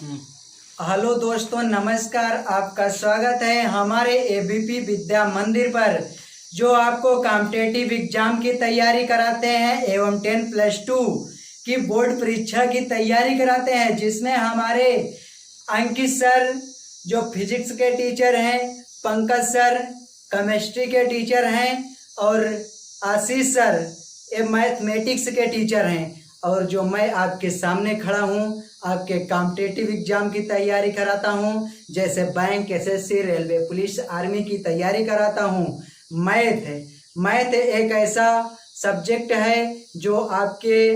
Hello दोस्तों, नमस्कार। आपका स्वागत है हमारे एबीपी विद्या मंदिर पर, जो आपको कॉम्पिटिटिव एग्जाम की तैयारी कराते हैं एवं 10+2 की बोर्ड परीक्षा की तैयारी कराते हैं, जिसमें हमारे अंकित सर जो फिजिक्स के टीचर हैं, पंकज सर केमिस्ट्री के टीचर हैं और आशीष सर ये मैथमेटिक्स के टीचर हैं। और जो मैं आपके सामने खड़ा हूँ, आपके कॉम्पिटिटिव एग्जाम की तैयारी कराता हूँ, जैसे bank, SSC, railway, police, army की तैयारी कराता हूँ। मैथ एक ऐसा सब्जेक्ट है जो आपके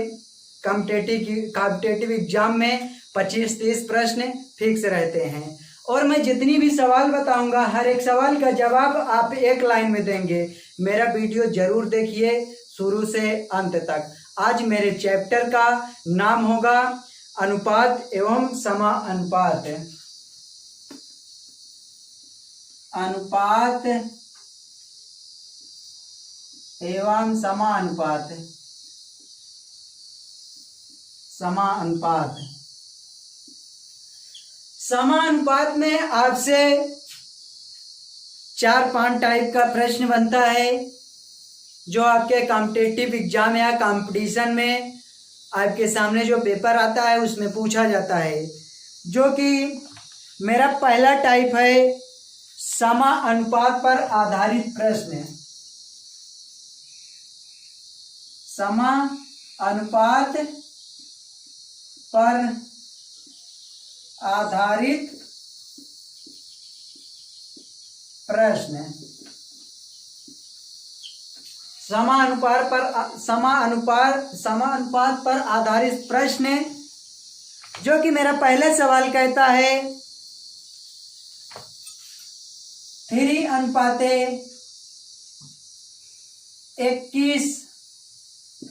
कॉम्पिटिटिव एग्जाम में 25-30 प्रश्न फिक्स रहते हैं। और मैं जितनी भी सवाल बताऊंगा, हर एक सवाल का जवाब आप एक लाइन में देंगे। मेरा वीडियो जरूर देखिए शुरू से अंत तक। आज मेरे चैप्टर का नाम होगा अनुपात एवं समानुपात। अनुपात एवं समानुपात। समानुपात में आपसे 4-5 टाइप का प्रश्न बनता है, जो आपके कॉम्पिटिटिव एग्जाम या कंपटीशन में आपके सामने जो पेपर आता है उसमें पूछा जाता है। जो कि मेरा पहला टाइप है समानुपात पर आधारित प्रश्न। समानुपात पर आधारित प्रश्न। समानुपात पर आधारित प्रश्न, जो कि मेरा पहला सवाल कहता है 3:21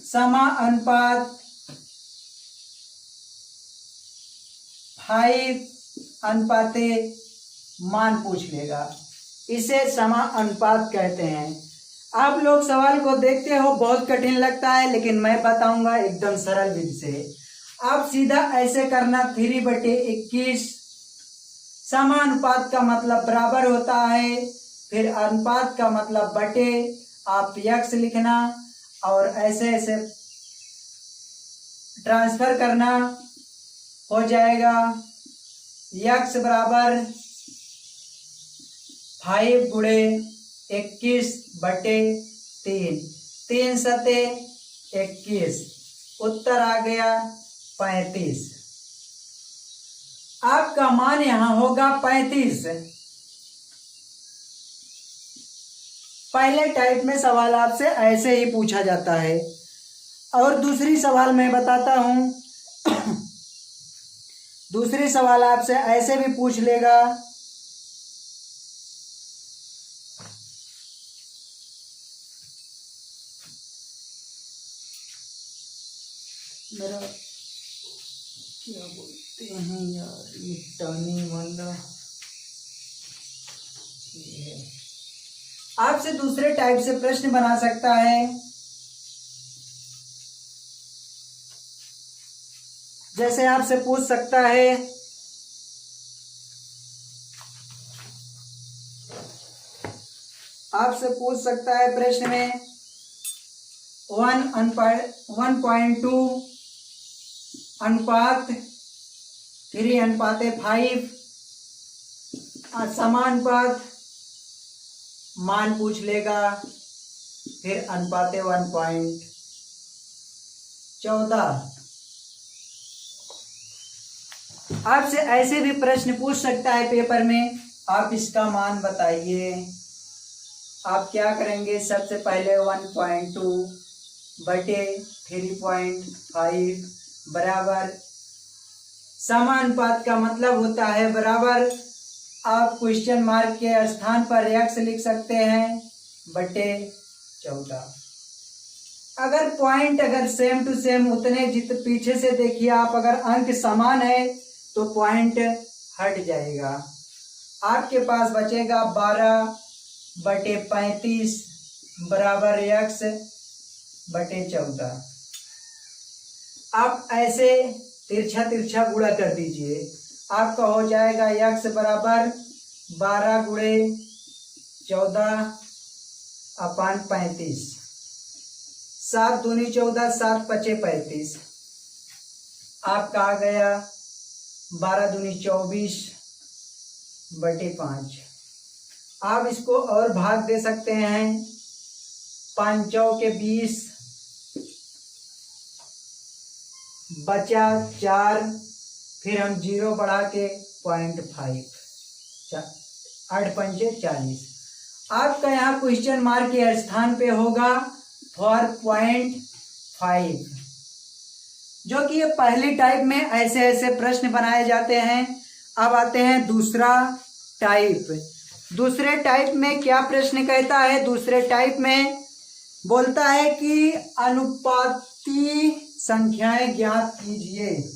समानुपात 5:, मान पूछ लेगा। इसे समानुपात कहते हैं। आप लोग सवाल को देखते हो बहुत कठिन लगता है, लेकिन मैं बताऊंगा एकदम सरल विधि से। आप सीधा ऐसे करना, 3/21 समानुपात का मतलब बराबर होता है, फिर अनुपात का मतलब बटे, आप यक्स लिखना और ऐसे ऐसे ट्रांसफर करना, हो जाएगा यक्स बराबर 5 गुणे 21/3, 3 सते 21, उत्तर आ गया 35। आपका मान यहां होगा 35। पहले टाइप में सवाल आपसे ऐसे ही पूछा जाता है। और दूसरी सवाल मैं बताता हूं। दूसरी सवाल आपसे ऐसे भी पूछ लेगा, मेरा क्या बोलते हैं यार, मिटाने वाला। आपसे दूसरे टाइप से प्रश्न बना सकता है, जैसे आपसे पूछ सकता है प्रश्न में 1.2 अनुपात 3:5 समानुपात, मान पूछ लेगा, फिर अनुपात 1.14। आपसे ऐसे भी प्रश्न पूछ सकता है पेपर में, आप इसका मान बताइए। आप क्या करेंगे, सबसे पहले 1.2 बटे 3.5 बराबर, समानुपात का मतलब होता है बराबर, आप क्वेश्चन मार्क के स्थान पर x लिख सकते हैं, बटे 14। अगर पॉइंट अगर सेम टू सेम उतने पीछे से देखिए आप, अगर अंक समान है तो पॉइंट हट जाएगा। आपके पास बचेगा 12/35 बराबर x बटे 14। आप ऐसे तिरछा तिरछा गुणा कर दीजिए। आपका हो जाएगा x बराबर 12 गुणे 14/35। 7 दूनी 14, 7 पचे 35। आपका आ गया 12 दूनी 24/5। आप इसको और भाग दे सकते हैं, 5 चौके 20, बचा 4, फिर हम 0 बढ़ा के 0.5, 8 पंचे 40। आपका यहाँ क्वेश्चन मार्क के स्थान पे होगा फॉर 0.5, जो कि ये पहली टाइप में ऐसे ऐसे प्रश्न बनाए जाते हैं। अब आते हैं दूसरा टाइप। दूसरे टाइप में क्या प्रश्न कहता है? दूसरे टाइप में बोलता है कि अनुपाती संख्याएं ज्ञात कीजिए।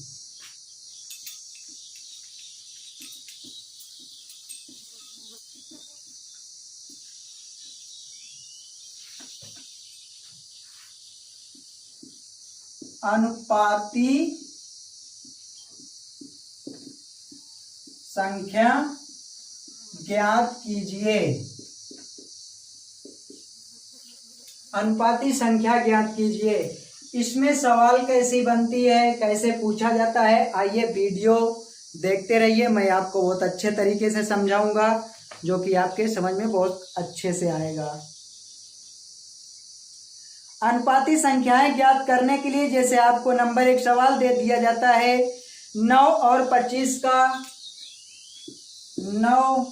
अनुपाती संख्या ज्ञात कीजिए। अनुपाती संख्या ज्ञात कीजिए। इसमें सवाल कैसी बनती है, कैसे पूछा जाता है, आइए वीडियो देखते रहिए। मैं आपको बहुत अच्छे तरीके से समझाऊंगा, जो कि आपके समझ में बहुत अच्छे से आएगा। अनुपाती संख्याएं ज्ञात करने के लिए जैसे आपको नंबर एक सवाल दे दिया जाता है, 9 और 25 का 9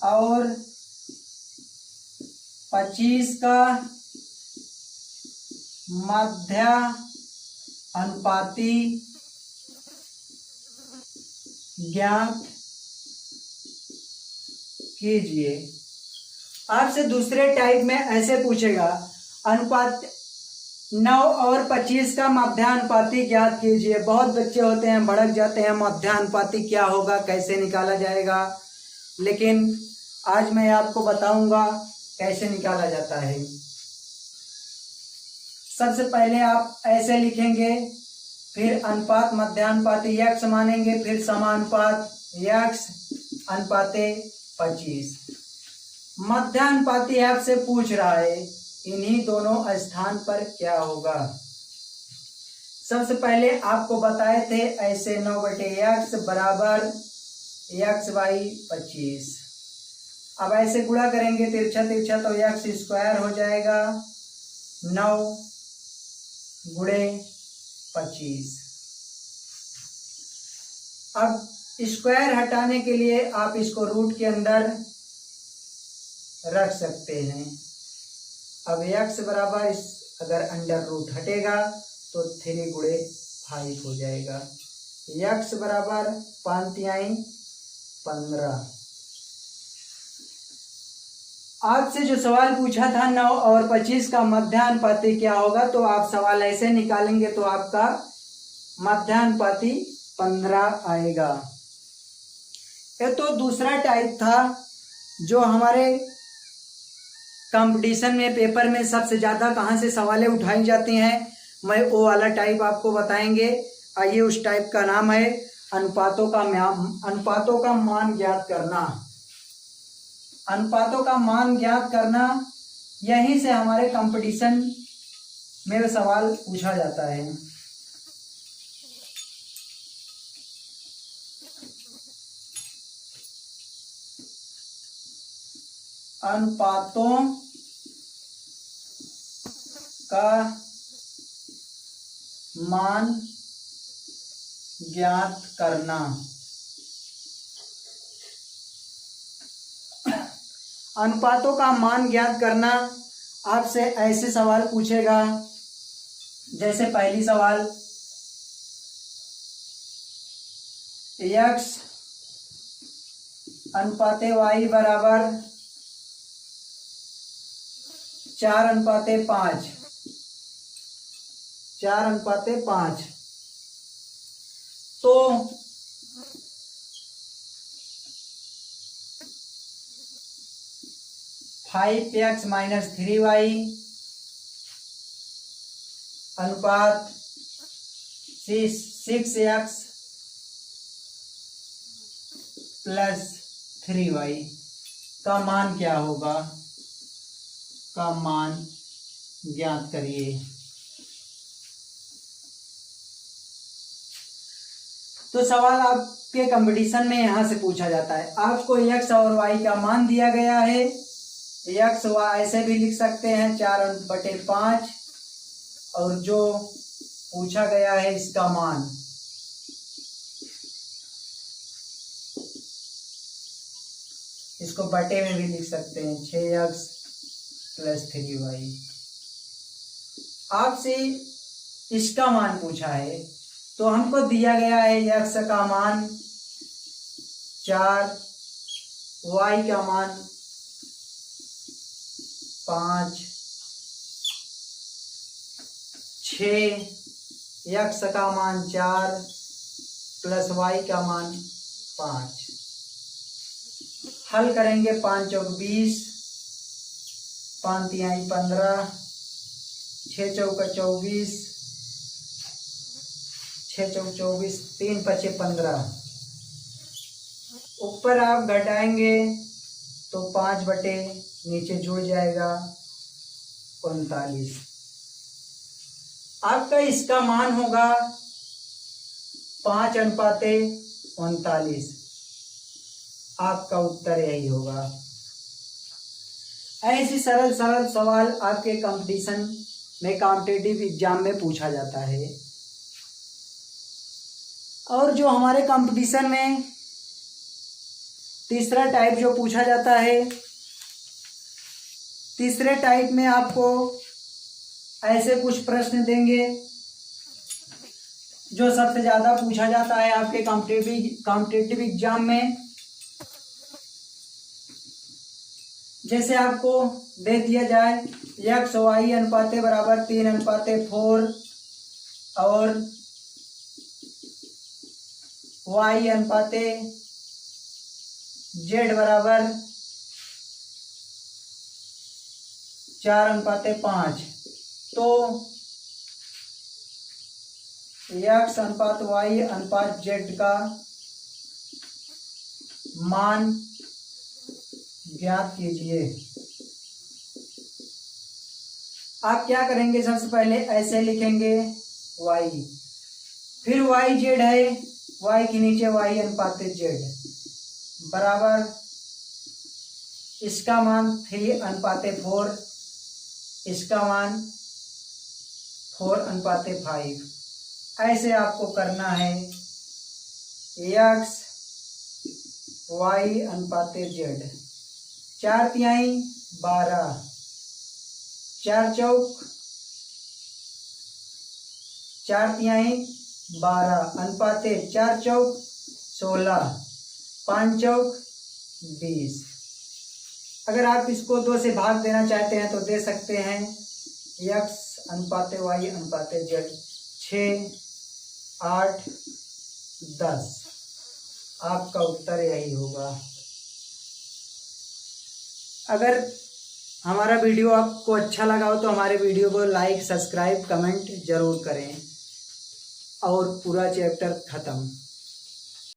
और 25 का मध्य अनुपाती ज्ञात कीजिए। आपसे दूसरे टाइप में ऐसे पूछेगा, अनुपात 9 और 25 का मध्यानुपाती ज्ञात कीजिए। बहुत बच्चे होते हैं भड़क जाते हैं, मध्यानुपाती क्या होगा, कैसे निकाला जाएगा, लेकिन आज मैं आपको बताऊंगा कैसे निकाला जाता है। सबसे पहले आप ऐसे लिखेंगे, फिर अनुपात मध्यानुपाती x मानेंगे, फिर समानुपात x अनुपाते 25। मध्यानुपाती आपसे पूछ रहा है इन्हीं दोनों स्थान पर क्या होगा। सबसे पहले आपको बताए थे ऐसे 9/x बराबर x/25। अब ऐसे गुणा करेंगे तिरछा तिरछा तो x² हो जाएगा 9 गुणे 25। अब स्क्वायर हटाने के लिए आप इसको रूट के अंदर रख सकते हैं। अब x बराबर अगर अंडर रूट हटेगा तो 3 गुणे 5 हो जाएगा। x बराबर 5 तिहाई 15। आपसे जो सवाल पूछा था 9 और 25 का मध्यानुपाती क्या होगा, तो आप सवाल ऐसे निकालेंगे तो आपका मध्यानुपाती 15 आएगा। ये तो दूसरा टाइप था जो हमारे कंपटीशन में पेपर में सबसे ज़्यादा कहाँ से सवालें उठाई जाती हैं, मैं वो वाला टाइप आपको बताएंगे। आइए, उस टाइप का नाम है अनुपातों का मान ज्ञात करना। अनुपातों का मान ज्ञात करना, यहीं से हमारे कंपटीशन में सवाल पूछा जाता है। अनुपातों का मान ज्ञात करना। अनुपातों का मान ज्ञात करना आपसे ऐसे सवाल पूछेगा, जैसे पहली सवाल x अनुपाते y बराबर 4:5। 4:5 तो 5x - 3y अनुपात 6x प्लस 3y का मान क्या होगा, का मान ज्ञात करिए। तो सवाल आपके कंपटीशन में यहां से पूछा जाता है, आपको x और y का मान दिया गया है। x y ऐसे भी लिख सकते हैं 4/5, और जो पूछा गया है इसका मान इसको बटे में भी लिख सकते हैं 6x + 3y। आपसे इसका मान पूछा है, तो हमको दिया गया है x का मान 4, y का मान 5, 6, x का मान 4 प्लस y का मान 5। हल करेंगे 5 चौक 20, 5 तिहाई 15, 6 चौका 24, 6 चौक 24, 3 पचे 15। ऊपर आप घटाएंगे तो 5 बटे नीचे जुड़ जाएगा 39। आपका इसका मान होगा 5:39। आपका उत्तर यही होगा। ऐसी सरल सरल सवाल आपके कंपटीशन में, कॉम्पिटिटिव एग्जाम में पूछा जाता है। और जो हमारे कंपटीशन में तीसरा टाइप जो पूछा जाता है, तीसरे टाइप में आपको ऐसे कुछ प्रश्न देंगे जो सबसे ज्यादा पूछा जाता है आपके कॉम्पिटिटिव एग्जाम में। जैसे आपको दे दिया जाए x y अनुपाते बराबर 3:4 और y अनुपाते z बराबर 4:5, तो x अनुपात y अनुपात z का मान ज्ञात कीजिए। आप क्या करेंगे, सबसे पहले ऐसे लिखेंगे y, फिर y z है, y के नीचे y अनुपात z बराबर इसका मान 3:4, इसका मान 4:5। ऐसे आपको करना है x y अनुपात z। 4 तिहाई 12, 4 चौक 4 तिहाई 12 अनुपाते 4 चौक 16, 5 चौक 20। अगर आप इसको 2 से भाग देना चाहते हैं तो दे सकते हैं x अनुपात y अनुपात z 6, 8, 10। आपका उत्तर यही होगा। अगर हमारा वीडियो आपको अच्छा लगा हो तो हमारे वीडियो को लाइक, सब्सक्राइब, कमेंट जरूर करें। और पूरा चैप्टर खत्म।